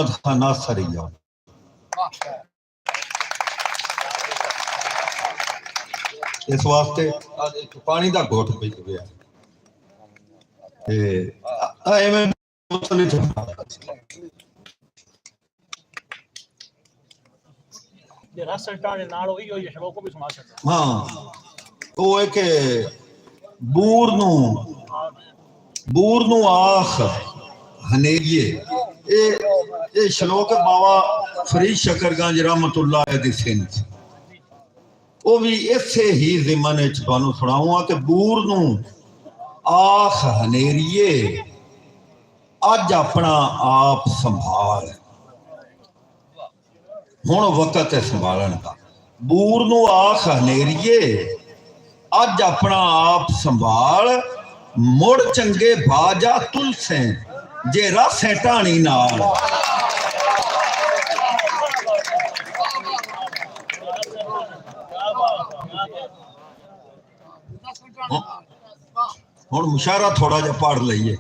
खाना सरिया इस वास्ते पानी का घुट पी गया हाँ वो है कि बूर नू आख हनेरिए ये श्लोक बाबा फरीद शकरगंज रहमतुल्लाह दी सिंध वो भी इसे ही जिमन तुहानू सुनाऊंगा कि बूर नू आख हनेरिए अज अपना आप संभाल हुण वक्त है संभालन का बूर नू आख हनेरिए अज अपना आप संभाल मुड़ चंगे बाजा तुलसे जे रस है ढाणी नाल हुण मुशारा थोड़ा जा पढ़ लईए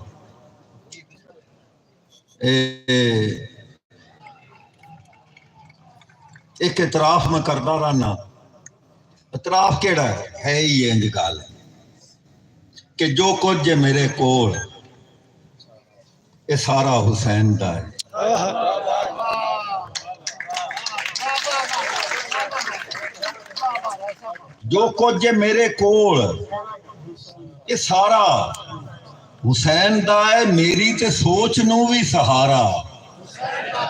एक इतराफ मैं करदा रहना इतराफ केड़ा है ही इंज गल कि जो कुछ है मेरे कोल ये सारा हुसैन दा है जो कुछ है मेरे कोल ये सारा हुसैन दा है मेरी ते सोच नू भी सहारा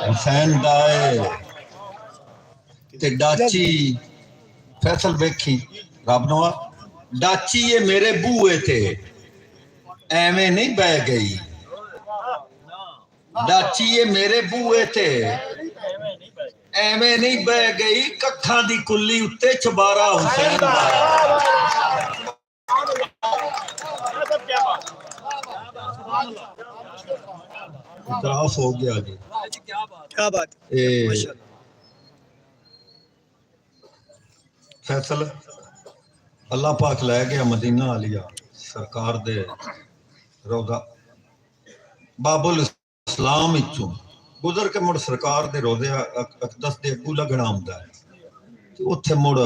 हुसैन दा है ते डाची फैसल वेखी रब नवा डाची ये मेरे बूए थे एवें नहीं बह गई डाची ये मेरे बूए थे एवें नहीं बह गई कखा दी कुल्ली उत्ते चबारा हुसैन दा इतराफ हो गया जी क्या बात फैसल अल्लाह पाक लै गया मदीना आलिया सरकार दे रोदा बाबुल इस्लाम इचों गुजर के मुड़ सरकार दे रोदे अकदस दे अगू लगना आउंदा है ते उत्थे मुड़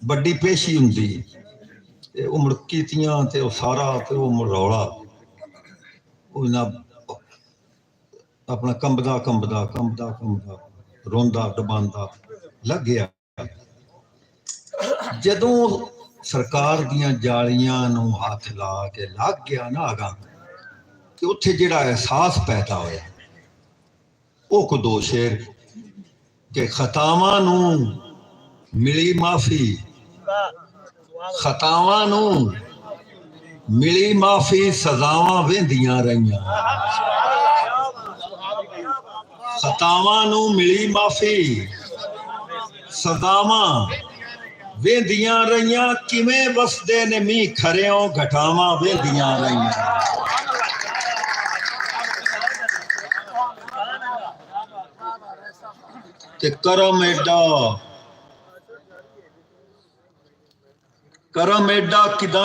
बड़ी पेशी हुंदी ते ओ मुड़ कीतियां ते ओ सारा ते ओ मुड़ रौला ओ ना अपना कंबदा कंबदा कंबदा कंबदा रोंदा डबांदा लग गया जदों सरकार दियां जालियां नू हाथ ला के लग गया ना आगा कि उत्थे जिहड़ा एहसास पैदा होया वो को दो शेर के खतावां नू मिली माफी खतावां नू मिली माफी सजावां वेंदियां रहियां खतावां नू मिली माफी सजावां वेंदियां रहियां किवें वसदे ने मींह खरियों घटावां वेंदियां रहियां ते करम एडा किदा